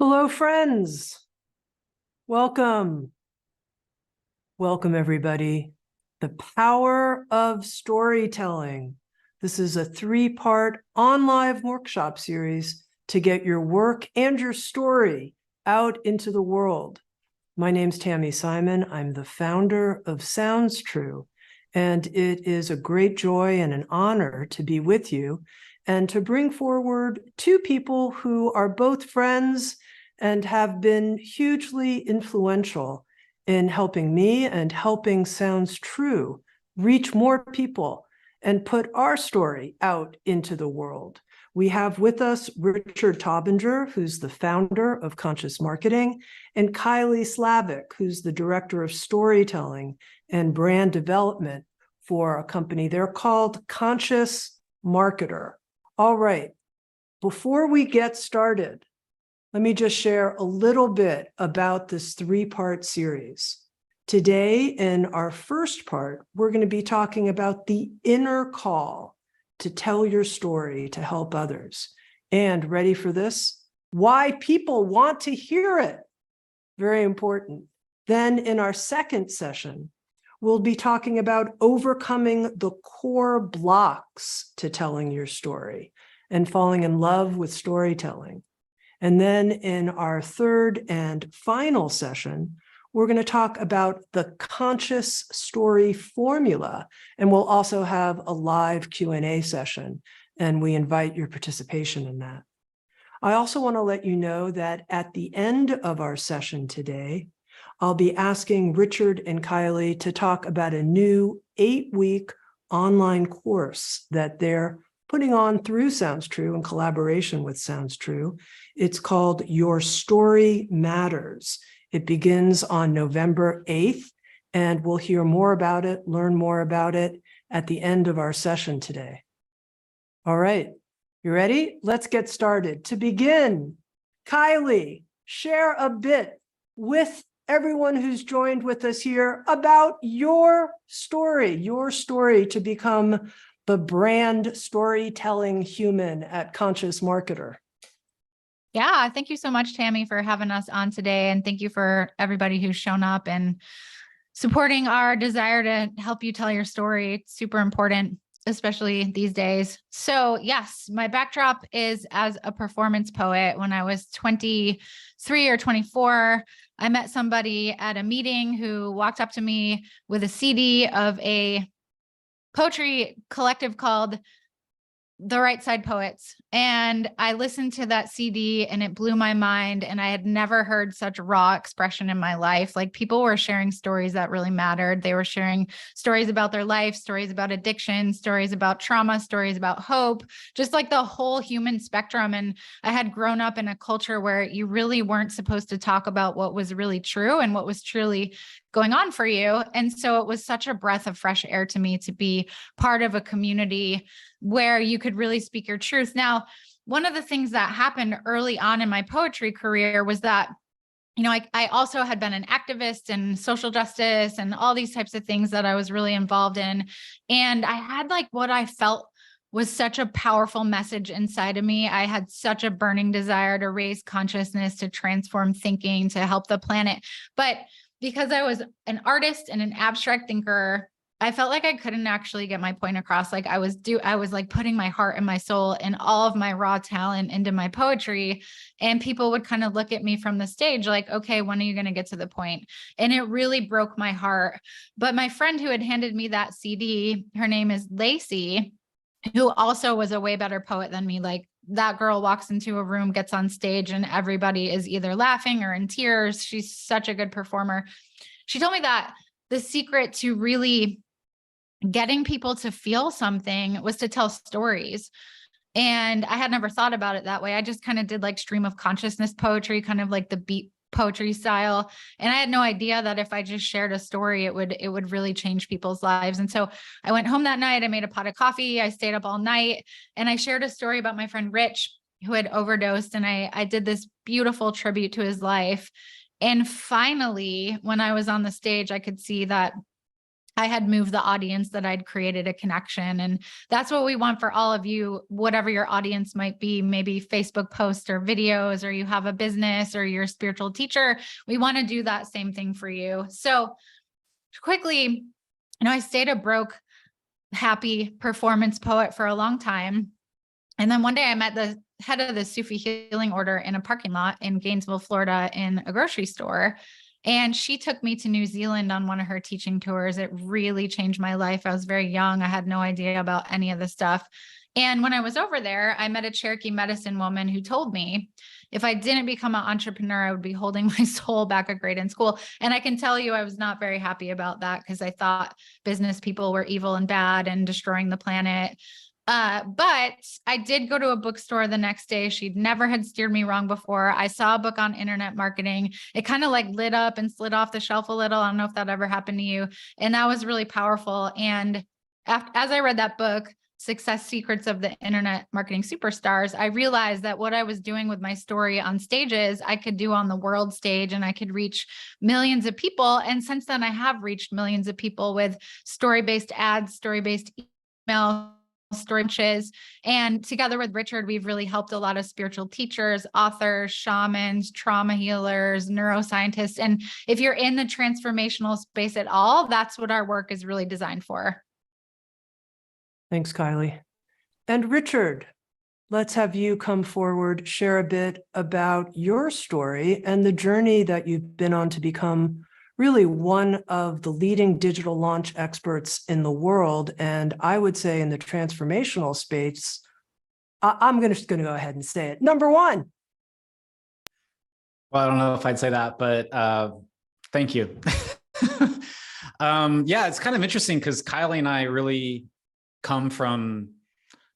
Hello, friends. Welcome. Welcome, everybody. The power of storytelling. This is a 3-part on-live workshop series to get your work and your story out into the world. My name's Tammy Simon. I'm the founder of Sounds True, and it is a great joy and an honor to be with you and to bring forward two people who are both friends and have been hugely influential in helping me and helping Sounds True reach more people and put our story out into the world. We have with us Richard Taubinger, who's the founder of Conscious Marketing, and Kylie Slavic, who's the director of storytelling and brand development for a company. They're called Conscious Marketer. All right, before we get started, let me just share a little bit about this 3-part series. Today, in our first part, we're going to be talking about the inner call to tell your story to help others. And ready for this? Why people want to hear it. Very important. Then in our second session, we'll be talking about overcoming the core blocks to telling your story and falling in love with storytelling. And then in our third and final session, we're going to talk about the conscious story formula, and we'll also have a live Q&A session, and we invite your participation in that. I also want to let you know that at the end of our session today, I'll be asking Richard and Kylie to talk about a new 8-week online course that they're putting on through Sounds True in collaboration with Sounds True. It's called Your Story Matters. It begins on November 8th, and we'll hear more about it, learn more about it at the end of our session today. All right, you ready? Let's get started. To begin, Kylie, share a bit with everyone who's joined with us here about your story to become the brand storytelling human at Conscious Marketer. Yeah, thank you so much, Tammy, for having us on today. And thank you for everybody who's shown up and supporting our desire to help you tell your story. It's super important, especially these days. So yes, my backdrop is as a performance poet. When I was 23 or 24, I met somebody at a meeting who walked up to me with a CD of a poetry collective called The Right Side Poets. And I listened to that CD and it blew my mind. And I had never heard such raw expression in my life. Like, people were sharing stories that really mattered. They were sharing stories about their life, stories about addiction, stories about trauma, stories about hope, just like the whole human spectrum. And I had grown up in a culture where you really weren't supposed to talk about what was really true and what was truly going on for you. And so it was such a breath of fresh air to me to be part of a community where you could really speak your truth. Now, one of the things that happened early on in my poetry career was that, I also had been an activist in social justice and all these types of things that I was really involved in. And I had what I felt was such a powerful message inside of me. I had such a burning desire to raise consciousness, to transform thinking, to help the planet. But because I was an artist and an abstract thinker, I felt like I couldn't actually get my point across. I was putting my heart and my soul and all of my raw talent into my poetry. And people would kind of look at me from the stage like, okay, when are you going to get to the point? And it really broke my heart. But my friend who had handed me that CD, her name is Lacey, who also was a way better poet than me. That girl walks into a room, gets on stage, and everybody is either laughing or in tears. She's such a good performer. She told me that the secret to really getting people to feel something was to tell stories. And I had never thought about it that way. I just kind of did stream of consciousness poetry, kind of like the beat poetry style. And I had no idea that if I just shared a story, it would really change people's lives. And so I went home that night, I made a pot of coffee, I stayed up all night, and I shared a story about my friend Rich, who had overdosed. And I did this beautiful tribute to his life. And finally, when I was on the stage, I could see that I had moved the audience, that I'd created a connection. And that's what we want for all of you, whatever your audience might be, maybe Facebook posts or videos, or you have a business, or you're a spiritual teacher. We want to do that same thing for you. So quickly, I stayed a broke, happy performance poet for a long time. And then one day I met the head of the Sufi healing order in a parking lot in Gainesville, Florida, in a grocery store. And she took me to New Zealand on one of her teaching tours. It really changed my life. I was very young. I had no idea about any of this stuff. And when I was over there, I met a Cherokee medicine woman who told me if I didn't become an entrepreneur, I would be holding my soul back a grade in school. And I can tell you, I was not very happy about that, because I thought business people were evil and bad and destroying the planet. But I did go to a bookstore the next day. She'd never had steered me wrong before. I saw a book on internet marketing. It kind of like lit up and slid off the shelf a little. I don't know if that ever happened to you. And that was really powerful. And as I read that book, Success Secrets of the Internet Marketing Superstars, I realized that what I was doing with my story on stages, I could do on the world stage, and I could reach millions of people. And since then, I have reached millions of people with story-based ads, story-based email, story pitches. And together with Richard, we've really helped a lot of spiritual teachers, authors, shamans, trauma healers, neuroscientists. And if you're in the transformational space at all, that's what our work is really designed for. Thanks, Kylie. And Richard, let's have you come forward, share a bit about your story and the journey that you've been on to become really one of the leading digital launch experts in the world. And I would say in the transformational space, I'm just going to go ahead and say it. Number one. Well, I don't know if I'd say that, but thank you. Yeah, it's kind of interesting because Kylie and I really come from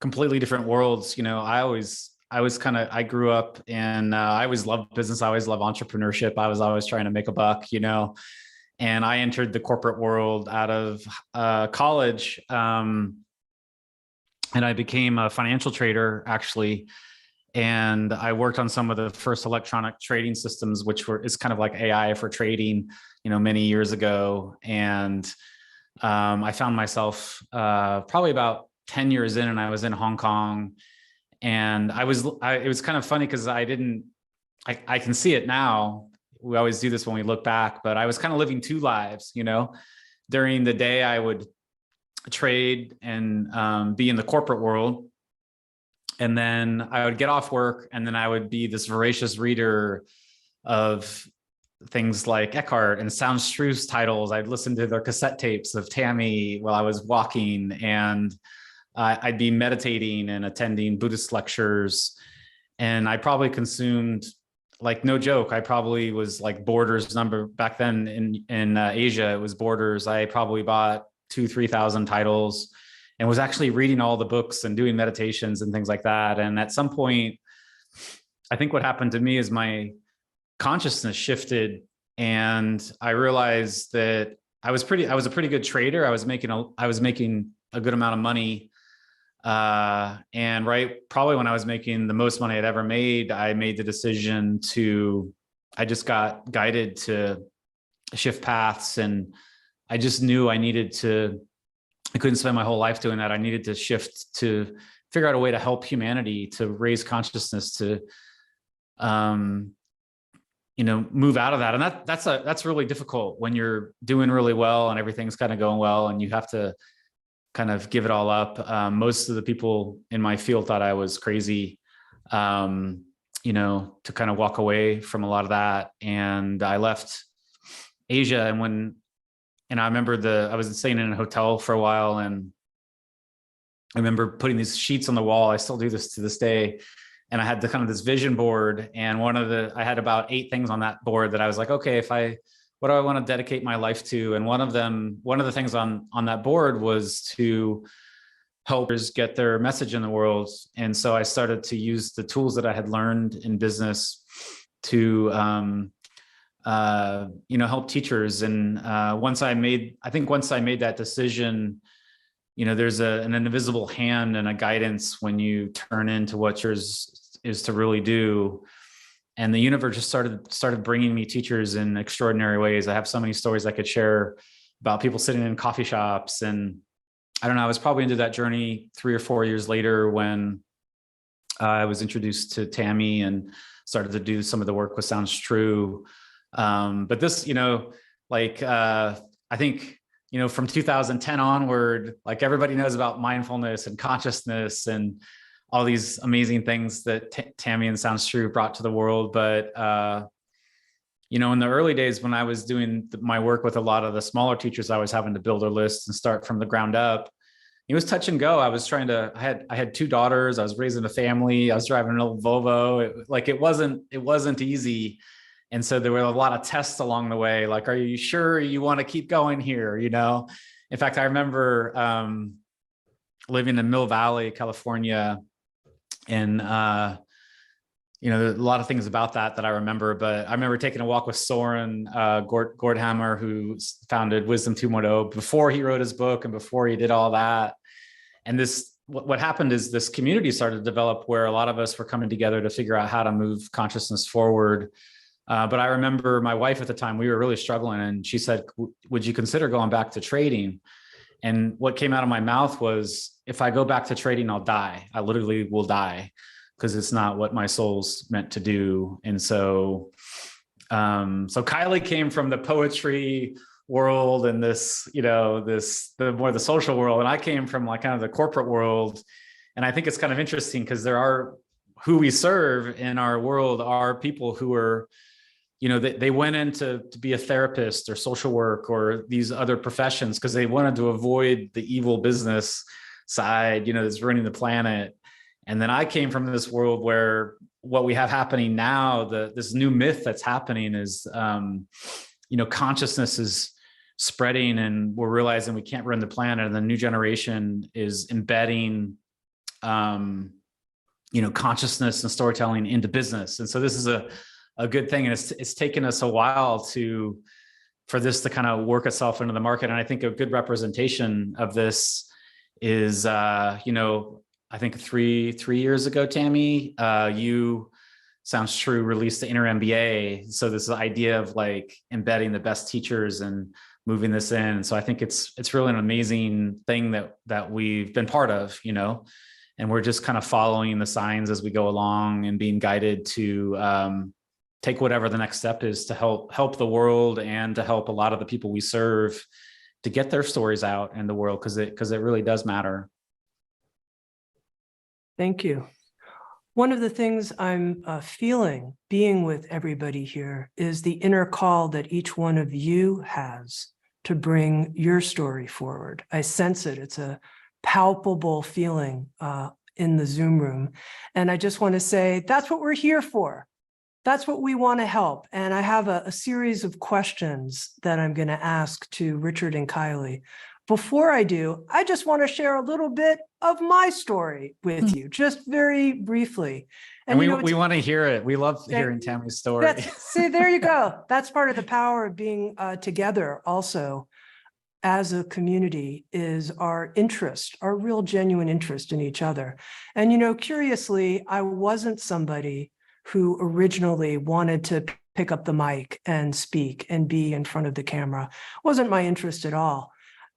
completely different worlds. I grew up and I always loved business. I always loved entrepreneurship. I was always trying to make a buck, and I entered the corporate world out of college. And I became a financial trader, actually. And I worked on some of the first electronic trading systems, is kind of like AI for trading, many years ago. And I found myself probably about 10 years in, and I was in Hong Kong. And it was kind of funny because I can see it now. We always do this when we look back, but I was kind of living two lives, during the day I would trade and be in the corporate world. And then I would get off work, and then I would be this voracious reader of things like Eckhart and Sound Struth's titles. I'd listen to their cassette tapes of Tammy while I was walking, and I'd be meditating and attending Buddhist lectures. And I probably consumed, like, no joke, I probably was like Borders number back then in Asia, it was Borders. I probably bought 2,000-3,000 titles and was actually reading all the books and doing meditations and things like that. And at some point, I think what happened to me is my consciousness shifted, and I realized that I was a pretty good trader. I was making a good amount of money. And probably when I was making the most money I'd ever made, I made the decision I just got guided to shift paths, and I just knew I couldn't spend my whole life doing that. I needed to shift to figure out a way to help humanity, to raise consciousness, to, move out of that. And that's really difficult when you're doing really well and everything's kind of going well, and you have to kind of give it all up. Most of the people in my field thought I was crazy, to kind of walk away from a lot of that. And I left Asia, and I remember I was staying in a hotel for a while, and I remember putting these sheets on the wall. I still do this to this day. And I had this vision board, and I had about 8 things on that board that I was like, okay, what do I want to dedicate my life to? And one of the things on that board was to help others get their message in the world. And so I started to use the tools that I had learned in business to, help teachers. And once I made that decision, there's an invisible hand and a guidance when you turn into what yours is to really do. And the universe just started bringing me teachers in extraordinary ways. I have so many stories I could share, about people sitting in coffee shops. And I don't know, I was probably into that journey 3 or 4 years later when I was introduced to Tammy and started to do some of the work with Sounds True. But this, I think, from 2010 onward, like everybody knows about mindfulness and consciousness and all these amazing things that Tammy and Sounds True brought to the world. But, in the early days when I was doing my work with a lot of the smaller teachers, I was having to build a list and start from the ground up. It was touch and go. I had 2 daughters. I was raising a family. I was driving an old Volvo. It wasn't easy. And so there were a lot of tests along the way. Like, are you sure you want to keep going here? In fact, I remember living in Mill Valley, California, and there's a lot of things about that I remember. But I remember taking a walk with Soren Gordhammer, who founded Wisdom 2.0 before he wrote his book and before he did all that. And what happened is this community started to develop where a lot of us were coming together to figure out how to move consciousness forward. But I remember my wife at the time, we were really struggling, and she said, would you consider going back to trading? And what came out of my mouth was, if I go back to trading, I'll die. I literally will die, because it's not what my soul's meant to do. And so Kylie came from the poetry world and the more the social world. And I came from like kind of the corporate world. And I think it's kind of interesting because who we serve in our world are people who are, they went in to be a therapist or social work or these other professions because they wanted to avoid the evil business side, that's running the planet. And then I came from this world where what we have happening now, this new myth that's happening is, consciousness is spreading and we're realizing we can't run the planet. And the new generation is embedding, consciousness and storytelling into business. And so this is a good thing. And it's taken us a while for this to kind of work itself into the market. And I think a good representation of this is, I think 3 years ago, Tammy, you, Sounds True, released the Inner MBA. So this idea of like embedding the best teachers and moving this in. So I think it's really an amazing thing that we've been part of, and we're just kind of following the signs as we go along and being guided to take whatever the next step is to help the world and to help a lot of the people we serve to get their stories out in the world, because it really does matter. Thank you. One of the things I'm feeling being with everybody here is the inner call that each one of you has to bring your story forward. I sense it. It's a palpable feeling in the Zoom room. And I just want to say, that's what we're here for. That's what we want to help. And I have a series of questions that I'm going to ask to Richard and Kylie. Before I do, I just want to share a little bit of my story with you, just very briefly. And we want to hear it. We love hearing Tammy's story. See, there you go. That's part of the power of being together also as a community, is our interest, our real genuine interest in each other. And, curiously, I wasn't somebody who originally wanted to pick up the mic and speak and be in front of the camera. Wasn't my interest at all.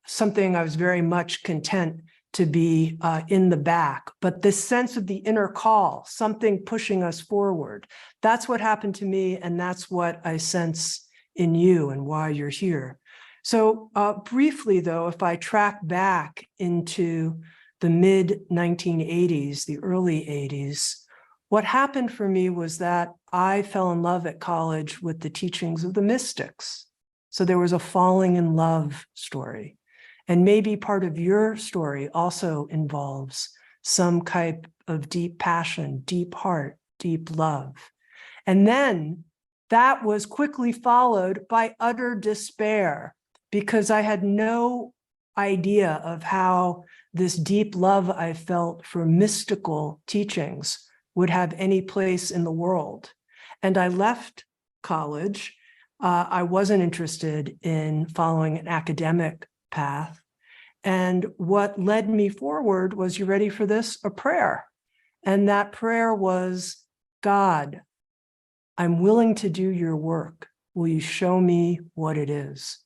Something I was very much content to be in the back, but this sense of the inner call, something pushing us forward, that's what happened to me, and that's what I sense in you and why you're here. So briefly, though, if I track back into the mid-1980s, the early 80s, what happened for me was that I fell in love at college with the teachings of the mystics. So there was a falling in love story. And maybe part of your story also involves some type of deep passion, deep heart, deep love. And then that was quickly followed by utter despair, because I had no idea of how this deep love I felt for mystical teachings would have any place in the world. And I left college. I wasn't interested in following an academic path. And what led me forward was, you ready for this? A prayer. And that prayer was, God, I'm willing to do your work. Will you show me what it is?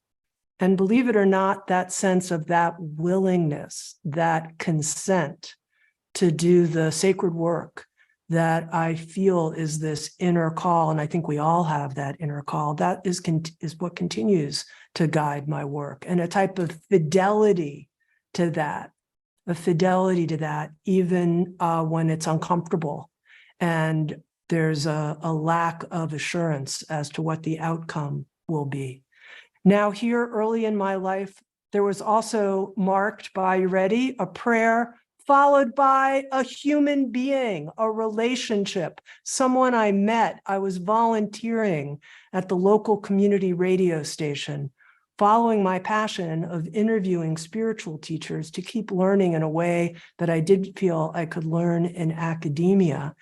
And believe it or not, that sense of that willingness, that consent to do the sacred work that I feel is this inner call, and I think we all have that inner call, that is what continues to guide my work, and a type of fidelity to that, even when it's uncomfortable and there's a lack of assurance as to what the outcome will be. Now, here early in my life, there was also marked by, you ready, a prayer followed by a human being, a relationship, someone I met. I was volunteering at the local community radio station, following my passion of interviewing spiritual teachers to keep learning in a way that I did feel I could learn in academia.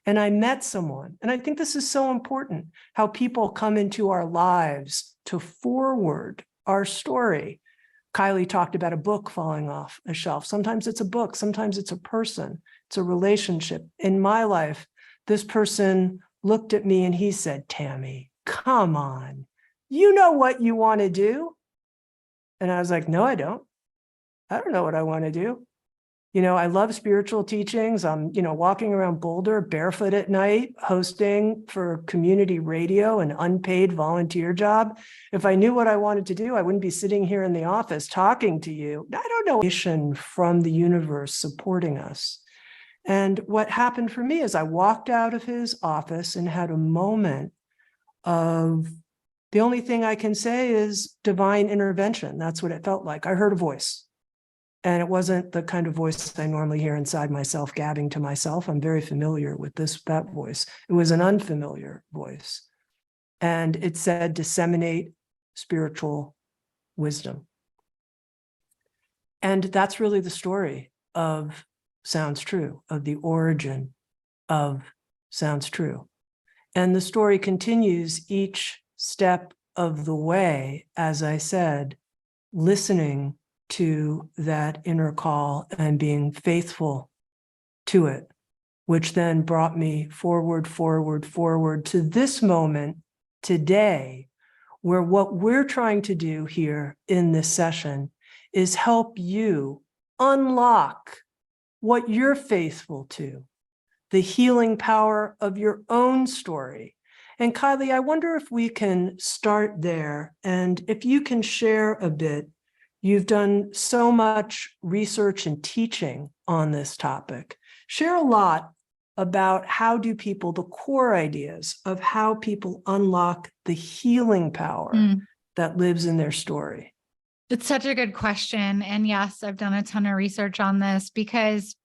And I met someone, and I think this is so important, how people come into our lives to forward our story. Kylie talked about a book falling off a shelf. Sometimes it's a book, sometimes it's a person, it's a relationship. In my life, this person looked at me and he said, "Tammy, come on, you know what you want to do." And I was like, "No, I don't. I don't know what I want to do. You know, I love spiritual teachings. I'm, walking around Boulder barefoot at night, hosting for community radio, an unpaid volunteer job. If I knew what I wanted to do, I wouldn't be sitting here in the office talking to you. I don't know." From the universe supporting us. And what happened for me is I walked out of his office and had a moment of, the only thing I can say is divine intervention. That's what it felt like. I heard a voice. And it wasn't the kind of voice I normally hear inside myself, gabbing to myself. I'm very familiar with that voice. It was an unfamiliar voice. And it said, "Disseminate spiritual wisdom." And that's really the story of Sounds True, of the origin of Sounds True. And the story continues each step of the way, as I said, listening to that inner call and being faithful to it, which then brought me forward to this moment today, where what we're trying to do here in this session is help you unlock what you're faithful to, the healing power of your own story. And Kylie, I wonder if we can start there, and if you can share a bit. You've done so much research and teaching on this topic. Share a lot about the core ideas of how people unlock the healing power that lives in their story. It's such a good question. And yes, I've done a ton of research on this because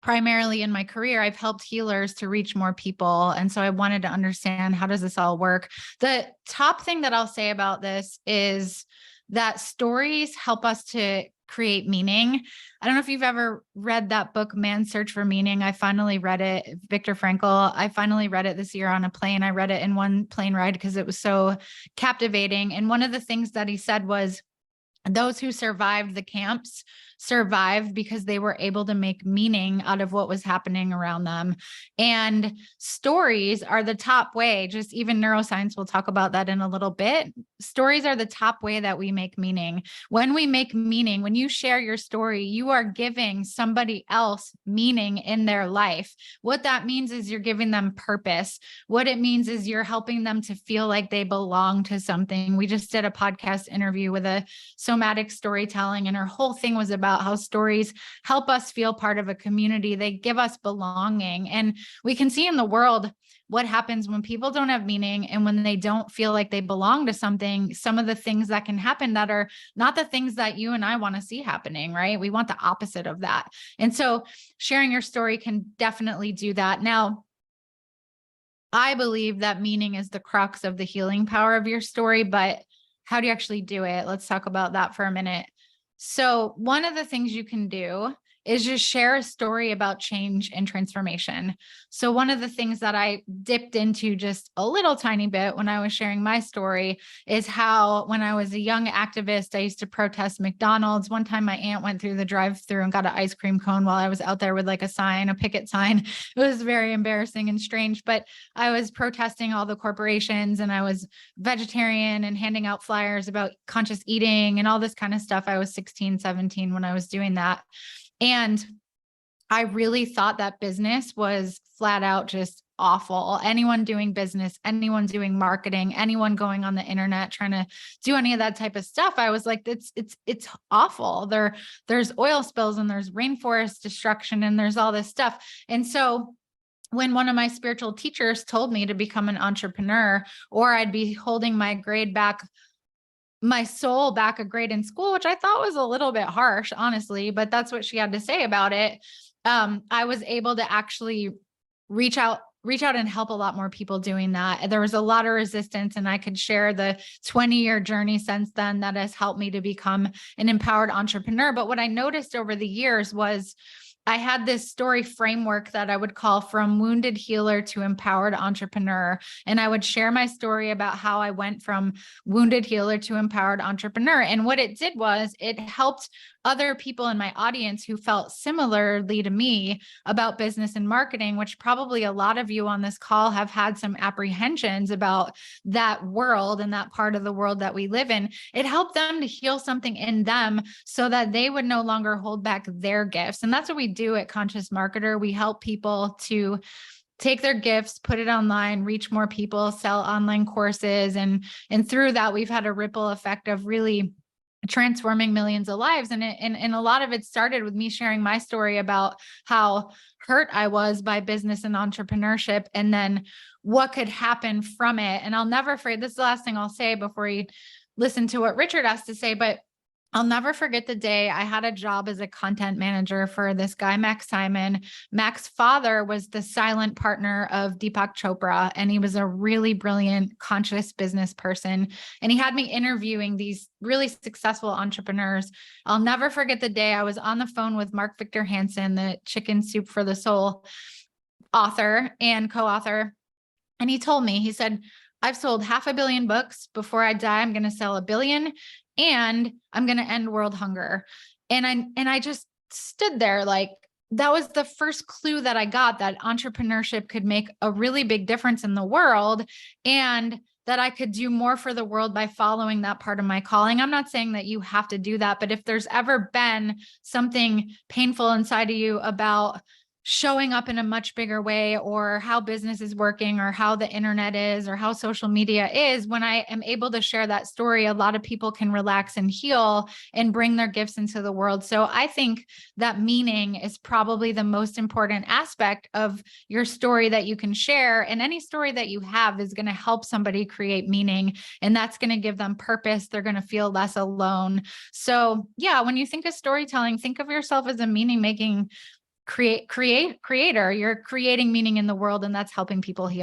primarily in my career, I've helped healers to reach more people. And so I wanted to understand, how does this all work? The top thing that I'll say about this is that stories help us to create meaning. I don't know if you've ever read that book, Man's Search for Meaning. I finally read it, Viktor Frankl. I finally read it this year on a plane. I read it in one plane ride because it was so captivating. And one of the things that he said was, those who survived the camps survived because they were able to make meaning out of what was happening around them. And stories are the top way, just even neuroscience, we'll talk about that in a little bit. Stories are the top way that we make meaning. When we make meaning, when you share your story, you are giving somebody else meaning in their life. What that means is you're giving them purpose. What it means is you're helping them to feel like they belong to something. We just did a podcast interview with a somatic storytelling, and her whole thing was about how stories help us feel part of a community. They give us belonging. And we can see in the world what happens when people don't have meaning and when they don't feel like they belong to something, some of the things that can happen that are not the things that you and I want to see happening, right? We want the opposite of that. And so sharing your story can definitely do that. Now, I believe that meaning is the crux of the healing power of your story, but how do you actually do it? Let's talk about that for a minute. So one of the things you can do is just share a story about change and transformation. So one of the things that I dipped into just a little tiny bit when I was sharing my story is how when I was a young activist, I used to protest McDonald's. One time my aunt went through the drive-through and got an ice cream cone while I was out there with like a sign, a picket sign. It was very embarrassing and strange, but I was protesting all the corporations, and I was vegetarian and handing out flyers about conscious eating and all this kind of stuff. I was 16, 17 when I was doing that. And I really thought that business was flat out just awful. Anyone doing business, anyone doing marketing, anyone going on the internet trying to do any of that type of stuff, I was like, it's awful. There's oil spills and there's rainforest destruction and there's all this stuff. And so when one of my spiritual teachers told me to become an entrepreneur, or I'd be holding my soul back a grade in school, which I thought was a little bit harsh, honestly, but that's what she had to say about it. I was able to actually reach out and help a lot more people doing that. There was a lot of resistance, and I could share the 20-year journey since then that has helped me to become an empowered entrepreneur. But what I noticed over the years was I had this story framework that I would call From Wounded Healer to Empowered Entrepreneur. And I would share my story about how I went from wounded healer to empowered entrepreneur. And what it did was it helped other people in my audience who felt similarly to me about business and marketing, which probably a lot of you on this call have had some apprehensions about that world and that part of the world that we live in. It helped them to heal something in them so that they would no longer hold back their gifts. And that's what we do at Conscious Marketer. We help people to take their gifts, put it online, reach more people, sell online courses. And through that, we've had a ripple effect of really transforming millions of lives. And a lot of it started with me sharing my story about how hurt I was by business and entrepreneurship, and then what could happen from it. And I'll never forget, this is the last thing I'll say before you listen to what Richard has to say, but I'll never forget the day I had a job as a content manager for this guy, Max Simon. Max's father was the silent partner of Deepak Chopra, and he was a really brilliant, conscious business person. And he had me interviewing these really successful entrepreneurs. I'll never forget the day I was on the phone with Mark Victor Hansen, the Chicken Soup for the Soul author and co-author. And he told me, he said, I've sold 500 million books. Before I die, I'm going to sell 1 billion. And I'm going to end world hunger. And I just stood there like, that was the first clue that I got that entrepreneurship could make a really big difference in the world, and that I could do more for the world by following that part of my calling. I'm not saying that you have to do that, but if there's ever been something painful inside of you about showing up in a much bigger way, or how business is working, or how the internet is, or how social media is, when I am able to share that story, a lot of people can relax and heal and bring their gifts into the world. So I think that meaning is probably the most important aspect of your story that you can share. And any story that you have is going to help somebody create meaning, and that's going to give them purpose. They're going to feel less alone. So yeah, when you think of storytelling, think of yourself as a meaning-making creator. You're creating meaning in the world, and that's helping people heal.